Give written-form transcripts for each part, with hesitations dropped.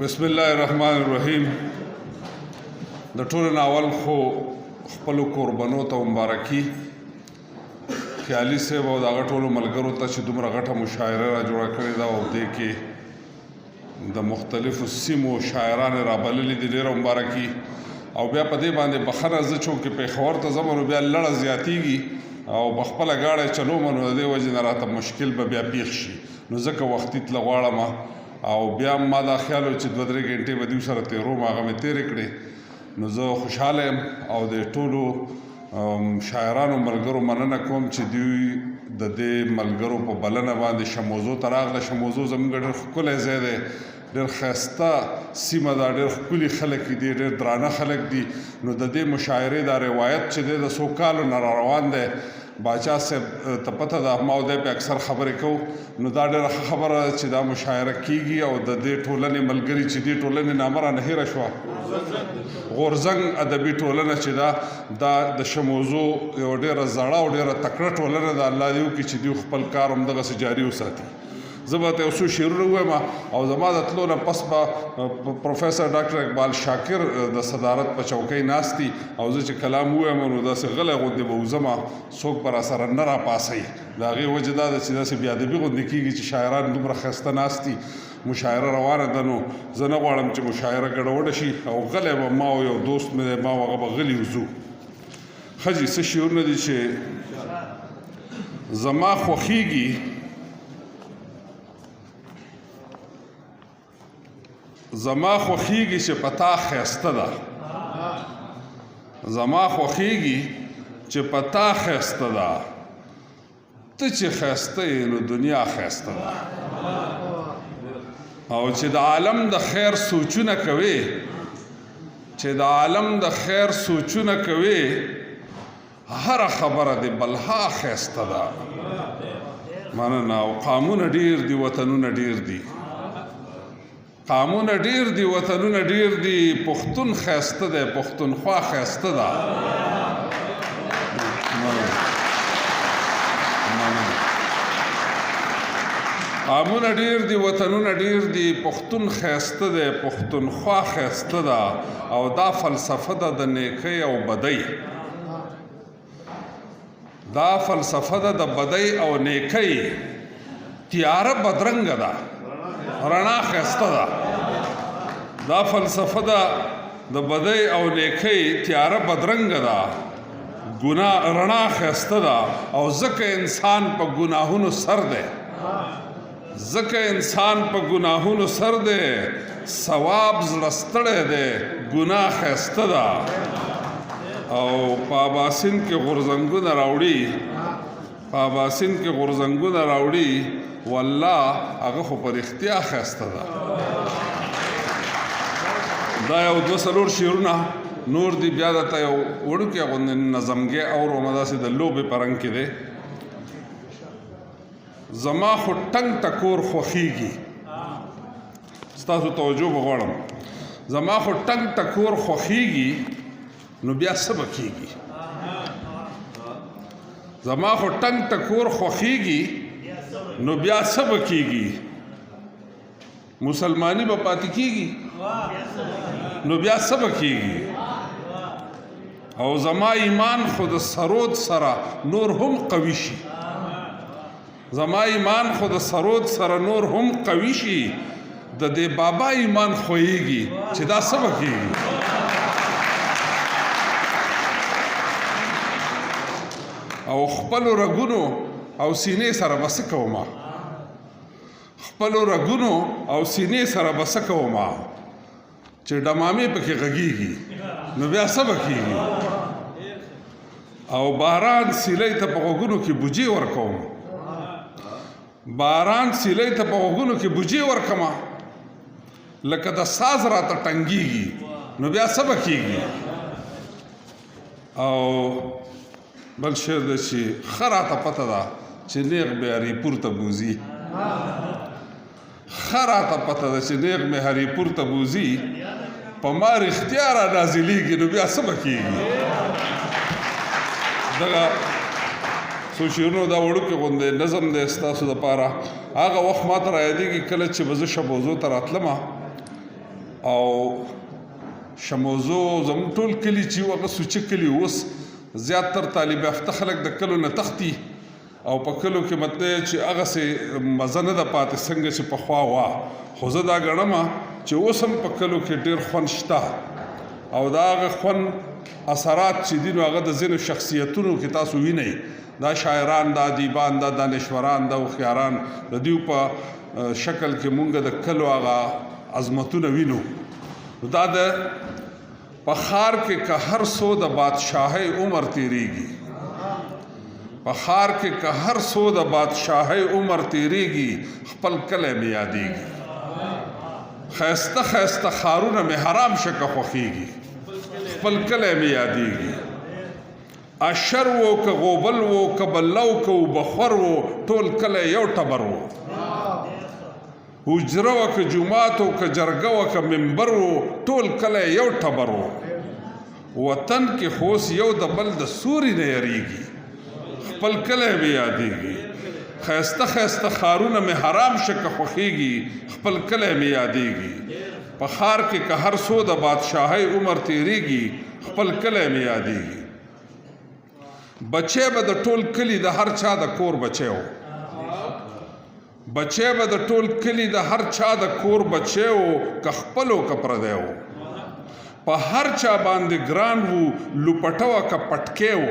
بسم الله الرحمن الرحیم. د ټولو ناول خو خپلو قربانو ته مبارکي، خیالي صاحب او د هغه ټولو ملګرو ته چې دومره غټه مشاعره را جوړه کړې ده او دې کې د مختلفو سیمو شاعران رابللي دي، ډېره مبارکي. او بیا په دې باندې بخښنه زه چونکې پېښور ته ځم نو بیا لړه زیاتېږي او په خپله ګاډی چلوم نو د دې وجې نه راته مشکل به بیا پېښ شي، نو ځکه وختي تله غواړم او بیا ما دا خیال و چې 2-3 ګنټې به دوی سره تېروم، هغه مې تېرې کړې. نو زه خوشحاله یم او د ټولو شاعرانو ملګرو مننه کوم چې دوی د دې ملګرو په بلنه باندې شموزو ته راغله. شموزو زموږ ډېر ښکلی ځای دی، ډېر ښایسته سیمه ده، ډېر ښکلي خلک دي، ډېر درانه خلک دي. نو د دې مشاعرې دا روایت چې دی د څو کالو نه را روان دی. باچا صاحب ته پته ده ما او دی پې اکثر خبرې کوو، نو دا ډېره ښه خبره ده چې دا مشاعره کېږي او د دې ټولنې ملګري چې دې ټولنې نامه رانه هېره شوه، غورځنګ ادبي ټولنه چې دا د شموزو یوه ډېره زړه او ډېره تکړه ټولنه ده. الله دې وکړي چې دوی خپل کار همدغسې جاري وساتي. زه به ته یو څو شعرونه ووایم او زما د تلو نه پس به پروفیسر ډاکټر اقبال شاکر د صدارت په چوکۍ ناست دي او زه چې کلام ووایم نو داسې غلی غوندې به وځم، څوک به راسره نه راپاسوي. د هغې وجه دا ده چې داسې بې ادبي غوندې کېږي چې شاعران دومره ښایسته ناست دي، مشاعره روانه ده. نو زه نه غواړم چې مشاعره ګډوډه شي او غلی به ما او یو دوست مې دی، ما او هغه به غلي وځو. ښه جي څه شعرونه دي چې زما خوښېږي زما خوښېږي چې په تا ښایسته ده، زما خوښېږي چې په تا ښایسته ده، ته چې ښایسته یې نو دنیا ښایسته ده. او چې د عالم د خیر سوچونه کوې، چې د عالم د خیر سوچونه کوې، هره خبره د بلها ښایسته ده. مننه. او قامونه ډېر دي، وطنونه ډېر دي، قامونه ډېر دي، وطنونه ډېر دي، پښتون ښایسته دی، پښتونخوا ښایسته ده. قامونه ډېر دي، وطنونه ډېر دي، پښتون ښایسته دی، پښتونخوا ښایسته ده. او دا فلسفه ده د نیکۍ او بدۍ، دا فلسفه ده د بدۍ او نیکۍ. تیاره بدرنګه ده، رڼا ښایسته ده. دا فلسفه ده د بدۍ او نیکۍ، تیاره بدرنګه ده، رڼا ښایسته ده. او ځکه انسان په ګناهونو سر دی، ځکه انسان په ګناهونو سر دی، ثواب زړه ستړی دی، ګناه ښایسته ده. او په اباسین کې غورځنګونه راوړي، په اباسین کې غورځنګونه راوړي، والله هغه خو په رښتیا ښایسته ده. دا یو 2-3 شعرونه نور دي، بیا درته یو وړوکی غوندې نظمګی اورم، داسې د لوبې په رنګ کې دی. زما خو ټنګ ټکور خوښېږي، ستاسو توجه به غواړم. زما خو ټنګ ټکور خوښېږي، نو بیا څه به کېږي؟ زما خو ټنګ ټکور خوښېږي، نو بیا څه به کېږي؟ مسلماني به پاتې کېږي، نو بیا څه به کېږي؟ او زما ایمان خو د سرود سره نور هم قوي شي، زما ایمان خو د سرود سره نور هم قوي شي، د دې بابا ایمان خویږي چې دا څه به کېږي؟ او خپلو رګونو او سینې سره به څه کومه؟ خپلو رګونو او سینې سره به څه کومه چې ډمامې پکې غږېږي، نو بیا څه به کېږي؟ او باران سیلۍ ته په غوږونو کې بوجۍ ورکوم، باران سیلۍ ته په غوږونو کې بوجۍ ورکمه، لکه د ساز راته ټنګېږي، نو بیا څه به کېږي؟ او بل شعر دی چې ښه راته پته ده چې نیغ مې هریپور ته بوځي، ښه راته پته ده چې نیغ مې هریپور ته بوځي، په ما رښتیا را نازلېږي، نو بیا څه به کېږي؟ دغه څو شعرونو دا وړوکی غوندې نظم دی ستاسو دپاره. هغه وخت ما ته را یادېږي کله چې به زه شبوزو ته راتلمه او شموزو زموږ ټول کلي چې وو هغه سوچه کلي اوس زیاتر طالب یافته خلک د کلو نه تښتي او په کلو کې مطلب چې هغسې مزه نه ده پاتې څنګه چې پخوا وه خو زه دا ګڼمه چې اوس هم په کلو کې ډېر خوند شته او دا هغه خوند اثرات چې دي نو هغه د ځینو شخصیتونو کې تاسو وینئ دا شاعران دا ادیبان دا دانشوران دا هوښیاران د دوی په شکل کې مونږ د کلو هغه عظمتونه وینو دا د په ښار کې که هر څو د بادشاهۍ عمر تیریږي په ښار کې که هر څو د بادشاهۍ عمر تیریږي خپل کلی مې یادیږي ښایسته ښایسته ښارونه مې حرام شکه خوښیږي خپل کلی مې یادیږي اشر و که غوبل و که بلو که وبخور و ټول کلی یو ټبر و حجره و که جومات و که جرګه و که منبر و ټول کلی یو ټبر و وطن کې خوس یو د بل د سوري نه یریږي خپل کلی مې یادیږي ښایسته ښایسته ښارونه مې حرام شکه خوښیږي خپل کلی مې یادیږي په ښار کې که هر څو د بادشاهۍ عمر تیریږي خپل کلی مې یادیږي بچی به د ټول کلي د هر چا د کور بچی و بچی به د ټول کلي د هر چا د کور بچی و که خپل و که پردی و په هر چا باندې ګران و لوپټه وه که پټکی و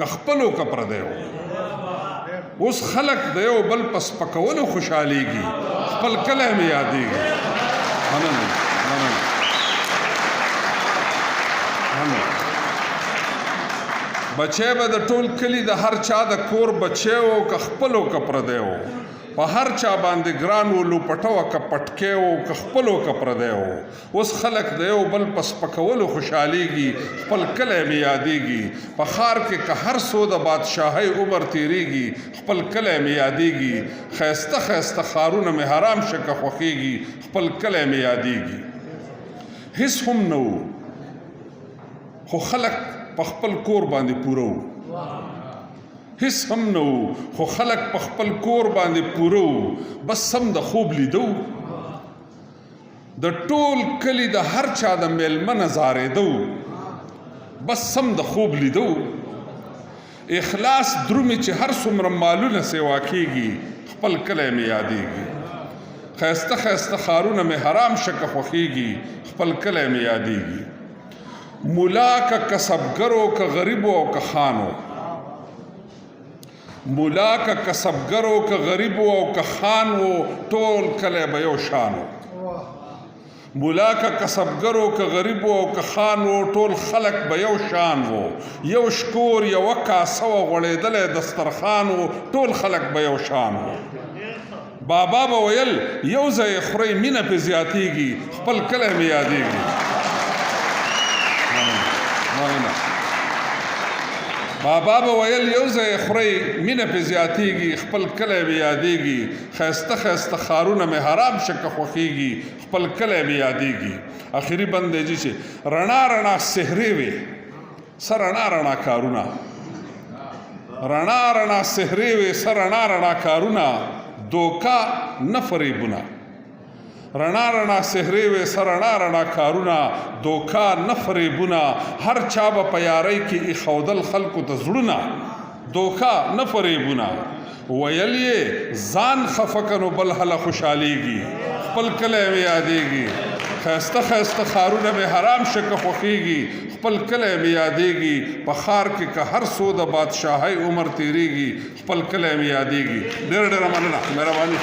که خپل و که پردی و اوس خلک د یو بل په سپکولو خوشحالیږي خپل کلی مې یادیږي مننه بچی به د ټول کلي د هر چا د کور بچی و که خپل و که پردی و په هر چا باندې ګران و لوپټه وه که پټکی و که خپل و که پردی و اوس خلک د یو بل په سپکولو خوشحالیږي خپل کلی مې یادیږي په ښار کې که هر څو د بادشاهۍ عمر تیریږي خپل کلی مې یادیږي ښایسته ښایسته ښارونه مې حرام شکه خوښیږي خپل کلی مې یادیږي هیڅ هم نه و خو خلک په خپل کور باندې پوره و هیڅ هم نه و خو خلک په خپل کور باندې پوره و بس سم د خوب لیدو د ټول کلي د هر چا د میلمه نظارېدو بس سم د خوب لیدو اخلاص درومې چې هر څومره مالونه سیوا کېږي خپل کلی مې یادیږي ښایسته ښایسته ښارونه مې حرام شکه خوښیږي خپل کلی مې یادیږي مولا که کسبګرو که غریبو او که خانو مولا که کسبګرو که غریبو او که خان و ټول کلی به یو شان و مولا که کسبګرو که غریبو او که خان و ټول خلک به یو شان و یو شکور یوه کاسه وه غوړېدلی دسترخوان و ټول خلک به یو شان و بابا به ویل یو ځای خورئ مینه پې زیاتیږي خپل کلی مې یادیږي بابا به ویل یو ځای خورئ مینه پې زیاتیږي خپل کلی مې یادیږي ښایسته ښایسته ښارونه مې حرام شکه خوښیږي خپل کلی مې یادیږي آخري بند دی چې رڼا رڼا سحرې وې څه رڼا رڼا کارونه رڼا رڼا سحرې وې څه رڼا رڼا کارونه دوکه نه فریبونه رڼا رڼا سحرې وې څه رڼا رڼا کارونه دوکه نه فریبونه هر چا به په یارۍ کې ایښودل خلکو ته زړونه دوکه نه فریبونه ویل یې ځان خفه که نو بل هله خوشحالیږي خپل کلی مې یادیږي ښایسته ښایسته ښارونه مې حرام شکه خوښیږي خپل کلی مې یادیږي په ښار کې که هر څو د بادشاهۍ عمر تیریږي خپل کلی مې یادیږي ډېره ډېره مننه مهرباني